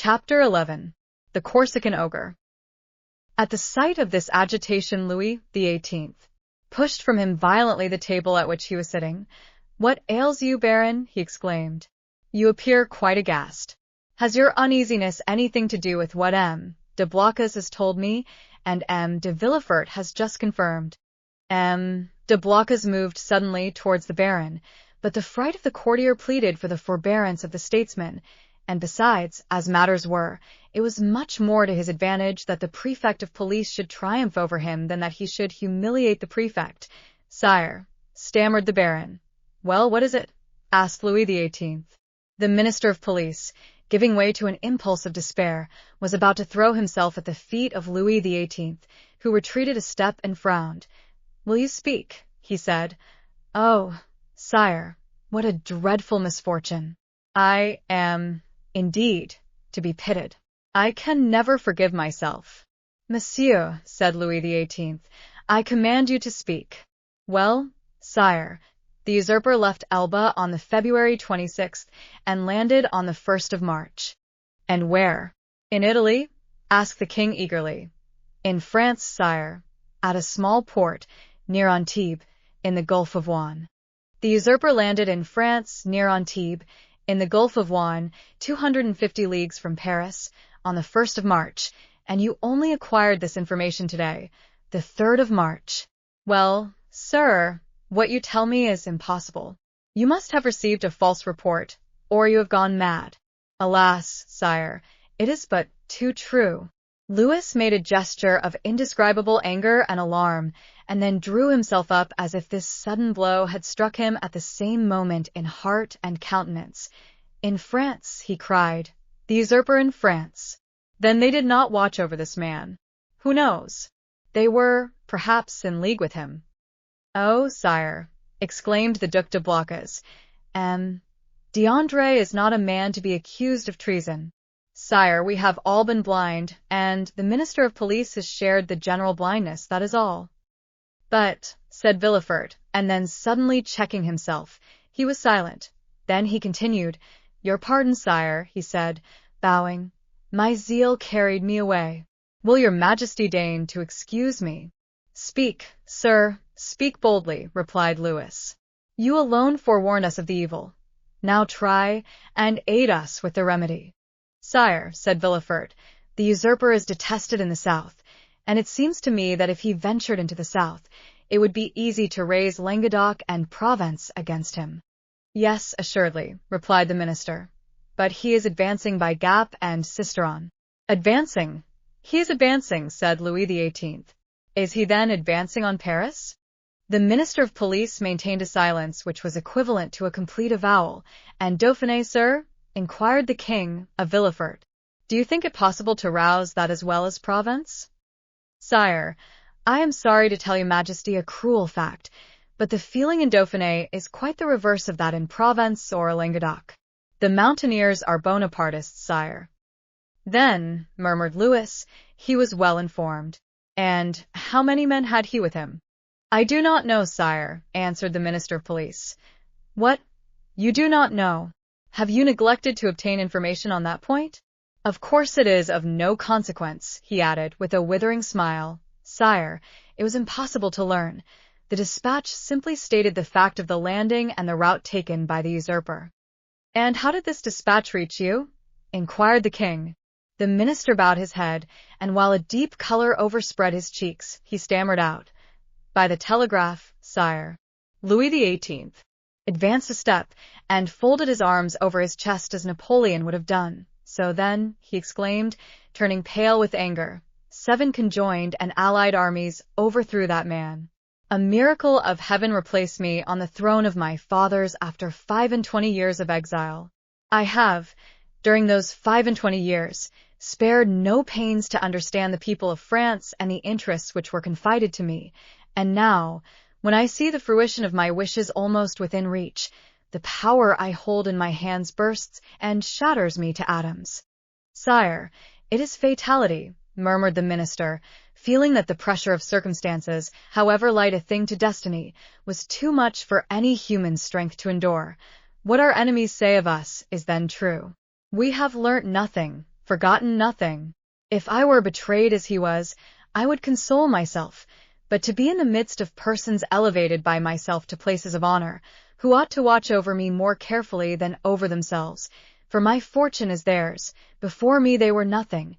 Chapter 11. The Corsican Ogre. At the sight of this agitation, Louis XVIII pushed from him violently the table at which he was sitting. "What ails you, Baron?" he exclaimed. "You appear quite aghast. Has your uneasiness anything to do with what M. de Blocas has told me, and M. de Villefort has just confirmed?" M. de Blocas moved suddenly towards the Baron, but the fright of the courtier pleaded for the forbearance of the statesman, and besides, as matters were, it was much more to his advantage that the prefect of police should triumph over him than that he should humiliate the prefect. "Sire," stammered the Baron. "Well, what is it?" asked Louis XVIII. The minister of police, giving way to an impulse of despair, was about to throw himself at the feet of Louis XVIII, who retreated a step and frowned. "Will you speak?" he said. "Oh, sire, what a dreadful misfortune! I am, indeed, to be pitied. I can never forgive myself." "Monsieur," said Louis XVIII, "I command you to speak." "Well, sire, the usurper left Elba on the February 26th and landed on the 1st of March. "And where?" "In Italy?" asked the king eagerly. "In France, sire, at a small port near Antibes, in the Gulf of Juan." "The usurper landed in France, near Antibes, in the Gulf of Juan, 250 leagues from Paris, on the 1st of March, and you only acquired this information today, the 3rd of March. Well, sir, what you tell me is impossible. You must have received a false report, or you have gone mad." "Alas, sire, it is but too true." Louis made a gesture of indescribable anger and alarm, and then drew himself up as if this sudden blow had struck him at the same moment in heart and countenance. "In France," he cried. "The usurper in France. Then they did not watch over this man. Who knows? They were, perhaps, in league with him." "Oh, sire," exclaimed the Duc de Blocas, "M. d'André is not a man to be accused of treason." "Sire, we have all been blind, and the minister of police has shared the general blindness, that is all." "But," said Villefort, and then suddenly checking himself, he was silent. Then he continued. "Your pardon, sire," he said, bowing. "My zeal carried me away. Will your majesty deign to excuse me?" "Speak, sir, speak boldly," replied Louis. "You alone forewarned us of the evil. Now try and aid us with the remedy." "Sire," said Villefort, "the usurper is detested in the south, and it seems to me that if he ventured into the south, it would be easy to raise Languedoc and Provence against him." "Yes, assuredly," replied the minister, "but he is advancing by Gap and Sisteron." "Advancing? He is advancing," said Louis XVIII. "Is he then advancing on Paris?" The minister of police maintained a silence which was equivalent to a complete avowal. "And Dauphiné, sir?" inquired the king of Villefort. "Do you think it possible to rouse that as well as Provence?" "Sire, I am sorry to tell your majesty a cruel fact, but the feeling in Dauphiné is quite the reverse of that in Provence or Languedoc. The mountaineers are Bonapartists, sire." "Then," murmured Louis, "he was well informed. And how many men had he with him?" "I do not know, sire," answered the minister of police. "What? You do not know? Have you neglected to obtain information on that point? Of course it is of no consequence," he added, with a withering smile. "Sire, it was impossible to learn. The dispatch simply stated the fact of the landing and the route taken by the usurper." "And how did this dispatch reach you?" inquired the king. The minister bowed his head, and while a deep color overspread his cheeks, he stammered out, "By the telegraph, sire." Louis XVIII advanced a step and folded his arms over his chest as Napoleon would have done. "So then," he exclaimed, turning pale with anger, "7 conjoined and allied armies overthrew that man. A miracle of heaven replaced me on the throne of my fathers after 25 years of exile. I have, during those 25 years, spared no pains to understand the people of France and the interests which were confided to me, and now, when I see the fruition of my wishes almost within reach, the power I hold in my hands bursts and shatters me to atoms." "Sire, it is fatality," murmured the minister, feeling that the pressure of circumstances, however light a thing to destiny, was too much for any human strength to endure. "What our enemies say of us is then true. We have learnt nothing, forgotten nothing. If I were betrayed as he was, I would console myself, but to be in the midst of persons elevated by myself to places of honor, who ought to watch over me more carefully than over themselves, for my fortune is theirs, before me they were nothing,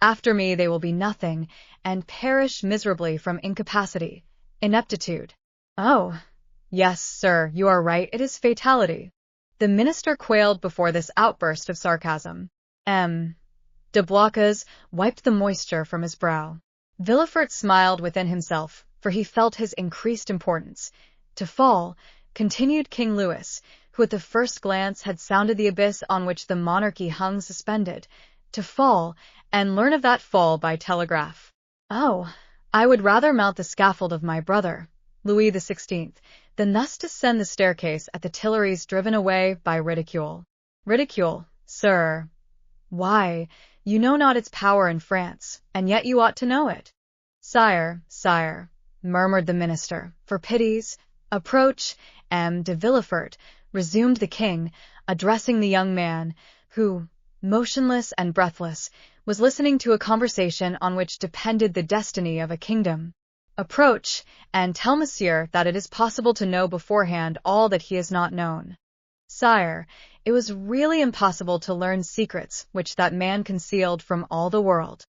after me they will be nothing, and perish miserably from incapacity, ineptitude. Oh, yes, sir, you are right, it is fatality. The minister quailed before this outburst of sarcasm. De Blocas wiped the moisture from his brow. Villefort smiled within himself, for he felt his increased importance. To fall, continued King Louis, who at the first glance had sounded the abyss on which the monarchy hung suspended, to fall, and learn of that fall by telegraph. Oh, I would rather mount the scaffold of my brother, Louis XVI, than thus descend the staircase at the Tuileries driven away by ridicule. Ridicule, sir? Why, you know not its power in France, and yet you ought to know it. Sire, sire, murmured the minister, for pity's approach, de Villefort, resumed the king, addressing the young man, who, motionless and breathless, was listening to a conversation on which depended the destiny of a kingdom. Approach, and tell monsieur that it is possible to know beforehand all that he has not known. Sire, it was really impossible to learn secrets which that man concealed from all the world.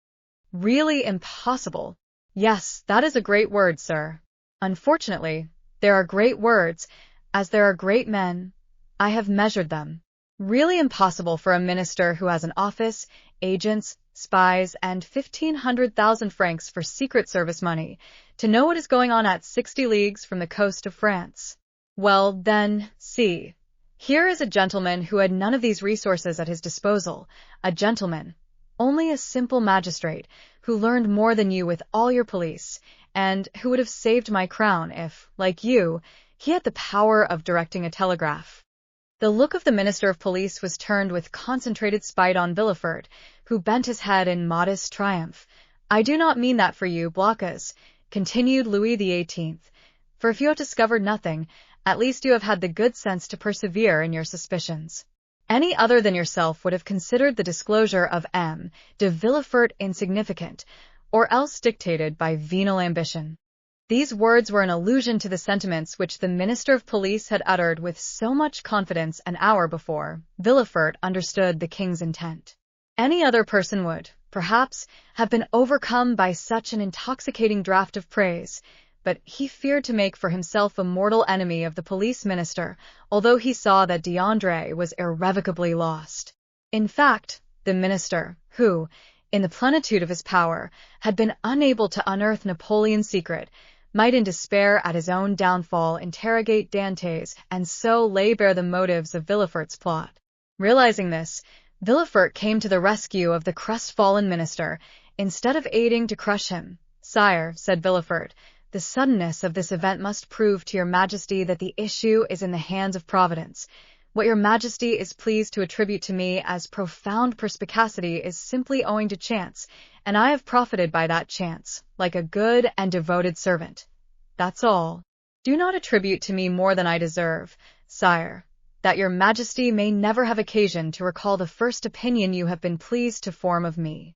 Really impossible. Yes, that is a great word, sir. Unfortunately, there are great words, as there are great men. I have measured them. Really impossible for a minister who has an office, agents, spies, and 1,500,000 francs for Secret Service money, to know what is going on at 60 leagues from the coast of France. Well, then, see. Here is a gentleman who had none of these resources at his disposal, a gentleman, only a simple magistrate, who learned more than you with all your police, and who would have saved my crown if, like you, he had the power of directing a telegraph. The look of the Minister of Police was turned with concentrated spite on Villefort, who bent his head in modest triumph. I do not mean that for you, Blocas, continued Louis XVIII, for if you have discovered nothing, at least you have had the good sense to persevere in your suspicions. Any other than yourself would have considered the disclosure of de Villefort insignificant, or else dictated by venal ambition. These words were an allusion to the sentiments which the Minister of Police had uttered with so much confidence an hour before. Villefort understood the king's intent. Any other person would, perhaps, have been overcome by such an intoxicating draught of praise, but he feared to make for himself a mortal enemy of the police minister, although he saw that D'André was irrevocably lost. In fact, the minister, who, in the plenitude of his power, had been unable to unearth Napoleon's secret, might in despair at his own downfall interrogate Dantes and so lay bare the motives of Villefort's plot. Realizing this, Villefort came to the rescue of the crestfallen minister, instead of aiding to crush him. Sire, said Villefort, the suddenness of this event must prove to your majesty that the issue is in the hands of Providence. What your majesty is pleased to attribute to me as profound perspicacity is simply owing to chance, and I have profited by that chance, like a good and devoted servant. That's all. Do not attribute to me more than I deserve, sire, that your majesty may never have occasion to recall the first opinion you have been pleased to form of me.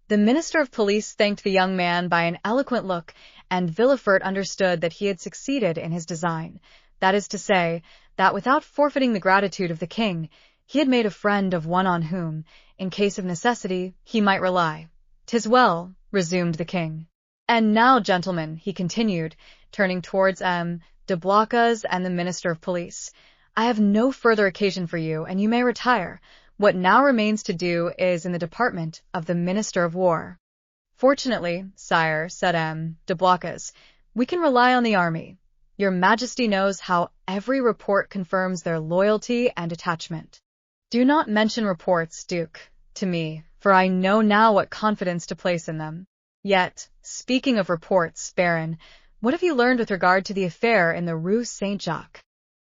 The Minister of Police thanked the young man by an eloquent look, and Villefort understood that he had succeeded in his design, that is to say, that without forfeiting the gratitude of the king, he had made a friend of one on whom, in case of necessity, he might rely. "'Tis well," resumed the king. "And now, gentlemen," he continued, turning towards de Blocas and the Minister of Police, "I have no further occasion for you, and you may retire. What now remains to do is in the department of the Minister of War." "Fortunately, sire," said de Blocas, "we can rely on the army. Your majesty knows how every report confirms their loyalty and attachment. Do not mention reports, Duke, to me, for I know now what confidence to place in them. Yet, speaking of reports, Baron, what have you learned with regard to the affair in the Rue Saint-Jacques?"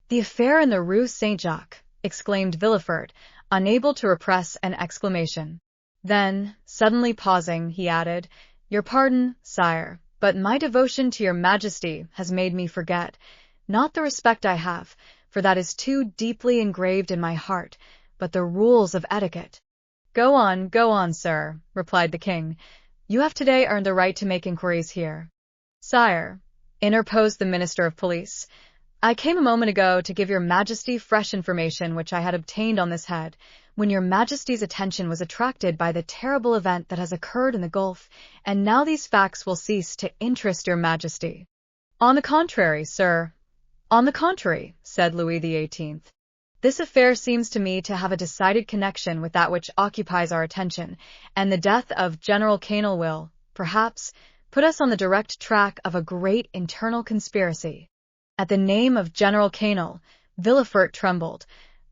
"The affair in the Rue Saint-Jacques," exclaimed Villefort, unable to repress an exclamation. Then, suddenly pausing, he added, "Your pardon, sire, but my devotion to your majesty has made me forget, not the respect I have, for that is too deeply engraved in my heart, but the rules of etiquette." Go on, sir, replied the king. You have today earned the right to make inquiries here. Sire, interposed the Minister of Police, I came a moment ago to give your Majesty fresh information which I had obtained on this head, when your Majesty's attention was attracted by the terrible event that has occurred in the Gulf, and now these facts will cease to interest your Majesty. On the contrary, sir. On the contrary, said Louis XVIII. This affair seems to me to have a decided connection with that which occupies our attention, and the death of General Canel will, perhaps, put us on the direct track of a great internal conspiracy. At the name of General Canel, Villefort trembled.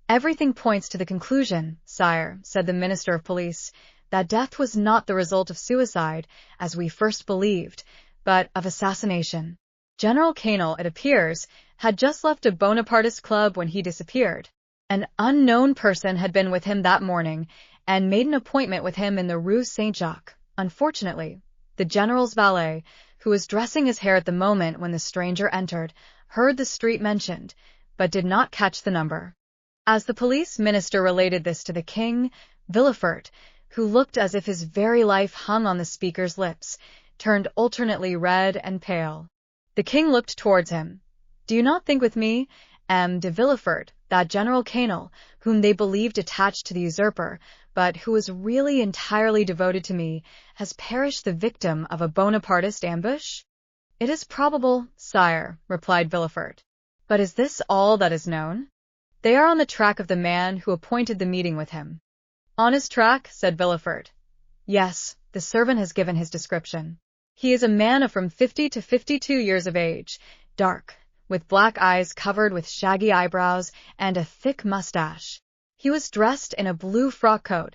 Everything points to the conclusion, sire, said the Minister of Police, that death was not the result of suicide, as we first believed, but of assassination. General Canel, it appears, had just left a Bonapartist club when he disappeared. An unknown person had been with him that morning, and made an appointment with him in the Rue Saint-Jacques. Unfortunately, the general's valet, who was dressing his hair at the moment when the stranger entered, heard the street mentioned, but did not catch the number. As the police minister related this to the king, Villefort, who looked as if his very life hung on the speaker's lips, turned alternately red and pale. The king looked towards him. Do you not think with me, M. de Villefort, that General Canel, whom they believed attached to the usurper, but who was really entirely devoted to me, has perished the victim of a Bonapartist ambush? It is probable, sire, replied Villefort. But is this all that is known? They are on the track of the man who appointed the meeting with him. On his track, said Villefort. Yes, the servant has given his description. He is a man of from 50 to 52 years of age, dark, with black eyes covered with shaggy eyebrows and a thick mustache. He was dressed in a blue frock coat,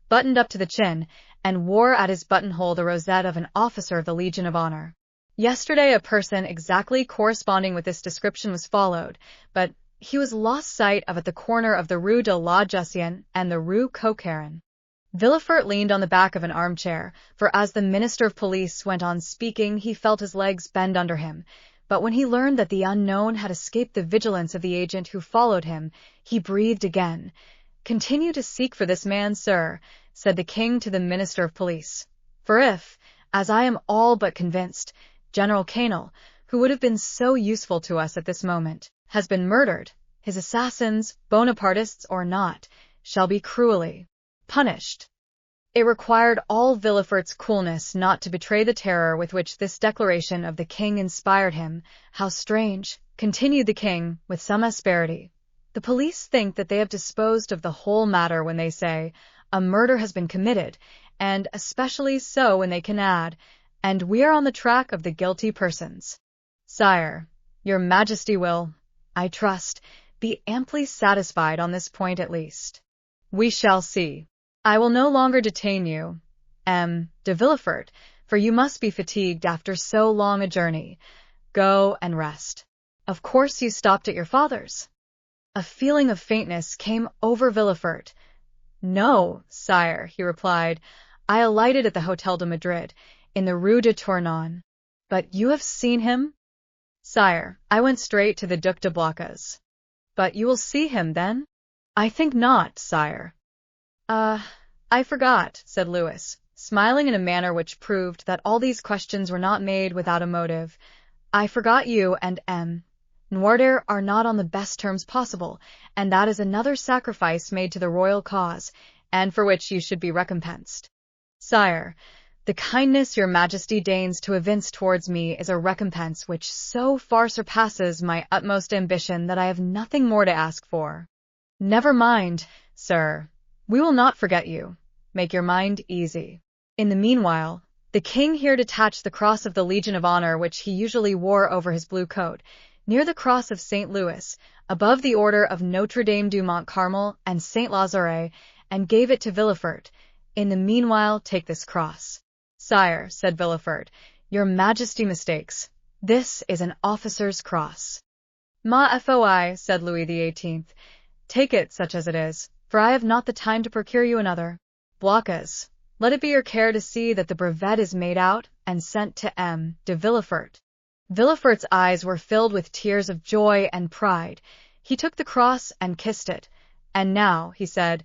buttoned up to the chin, and wore at his buttonhole the rosette of an officer of the Legion of Honor. Yesterday a person exactly corresponding with this description was followed, but he was lost sight of at the corner of the Rue de la Jussienne and the Rue Coquerin. Villefort leaned on the back of an armchair, for as the Minister of Police went on speaking he felt his legs bend under him, but when he learned that the unknown had escaped the vigilance of the agent who followed him, he breathed again. Continue to seek for this man, sir, said the king to the Minister of Police. For if, as I am all but convinced, General Canel, who would have been so useful to us at this moment, has been murdered, his assassins, Bonapartists or not, shall be cruelly punished. It required all Villefort's coolness not to betray the terror with which this declaration of the king inspired him. How strange, continued the king, with some asperity. The police think that they have disposed of the whole matter when they say, a murder has been committed, and especially so when they can add, and we are on the track of the guilty persons. Sire, your Majesty will, I trust, be amply satisfied on this point at least. We shall see. I will no longer detain you, M. de Villefort, for you must be fatigued after so long a journey. Go and rest. Of course you stopped at your father's. A feeling of faintness came over Villefort. No, sire, he replied. I alighted at the Hôtel de Madrid, in the Rue de Tournon. But you have seen him? Sire, I went straight to the Duc de Blocas. But you will see him, then? I think not, sire. I forgot, said Louis, smiling in a manner which proved that all these questions were not made without a motive. I forgot you and M. Noirder are not on the best terms possible, and that is another sacrifice made to the royal cause, and for which you should be recompensed. Sire, the kindness your Majesty deigns to evince towards me is a recompense which so far surpasses my utmost ambition that I have nothing more to ask for. Never mind, sir. We will not forget you. Make your mind easy. In the meanwhile, the king here detached the cross of the Legion of Honor which he usually wore over his blue coat, near the cross of St. Louis, above the order of Notre Dame du Mont Carmel and St. Lazare, and gave it to Villefort. In the meanwhile, take this cross. Sire, said Villefort, your Majesty mistakes. This is an officer's cross. Ma foi, said Louis XVIII. Take it such as it is, for I have not the time to procure you another. Blocas, let it be your care to see that the brevet is made out and sent to M. de Villefort. Villefort's eyes were filled with tears of joy and pride. He took the cross and kissed it. And now, he said,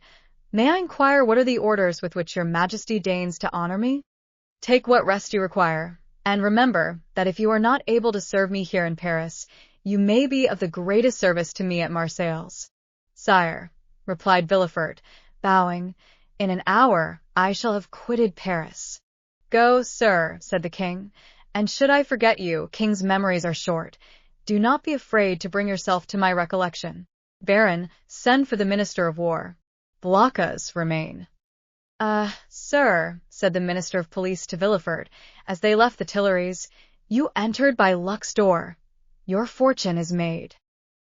May I inquire what are the orders with which your Majesty deigns to honor me? Take what rest you require, and remember that if you are not able to serve me here in Paris, you may be of the greatest service to me at Marseilles. Sire, replied Villefort, bowing, in an hour I shall have quitted Paris. Go, sir, said the king, and should I forget you, king's memories are short. Do not be afraid to bring yourself to my recollection. Baron, send for the Minister of War. Blockas remain. Sir, said the Minister of Police to Villefort, as they left the Tuileries, you entered by luck's door. Your fortune is made.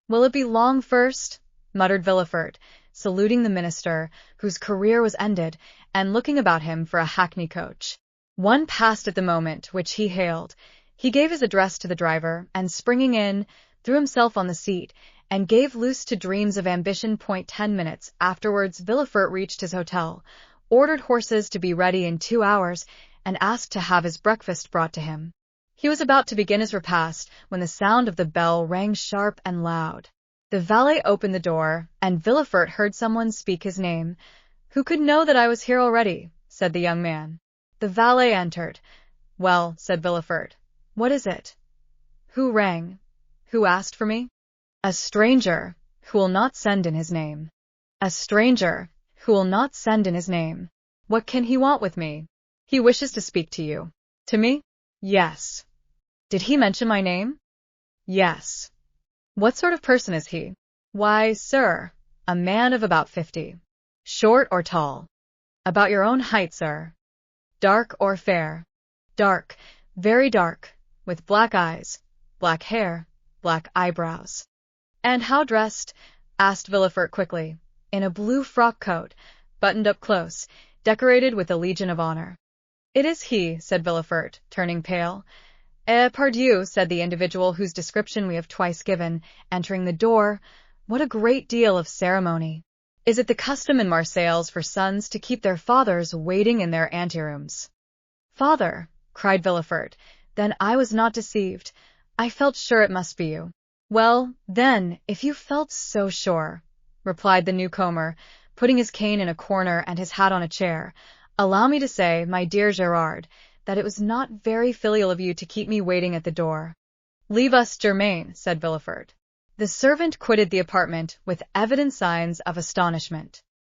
Will it be long first? Muttered Villefort, saluting the minister, whose career was ended, and looking about him for a hackney coach. One passed at the moment, which he hailed. He gave his address to the driver, and springing in, threw himself on the seat, and gave loose to dreams of ambition. 10 minutes afterwards Villefort reached his hotel, ordered horses to be ready in 2 hours, and asked to have his breakfast brought to him. He was about to begin his repast when the sound of the bell rang sharp and loud. The valet opened the door, and Villefort heard someone speak his name. Who could know that I was here already? Said the young man. The valet entered. Well, said Villefort, what is it? Who rang? Who asked for me? A stranger, who will not send in his name. A stranger, who will not send in his name. What can he want with me? He wishes to speak to you. To me? Yes. Did he mention my name? Yes. What sort of person is he? Why, sir, a man of about 50. Short or tall? About your own height, sir. Dark or fair? Dark, very dark, with black eyes, black hair, black eyebrows. And how dressed? Asked Villefort quickly. In a blue frock coat, buttoned up close, decorated with the Legion of Honor. It is he, said Villefort, turning pale. Pardieu, said the individual whose description we have twice given, entering the door. What a great deal of ceremony! Is it the custom in Marseilles for sons to keep their fathers waiting in their anterooms? Father, cried Villefort, then I was not deceived. I felt sure it must be you. Well, then, if you felt so sure, replied the newcomer, putting his cane in a corner and his hat on a chair, allow me to say, my dear Gerard, that it was not very filial of you to keep me waiting at the door. Leave us, Germain, said Villefort. The servant quitted the apartment with evident signs of astonishment.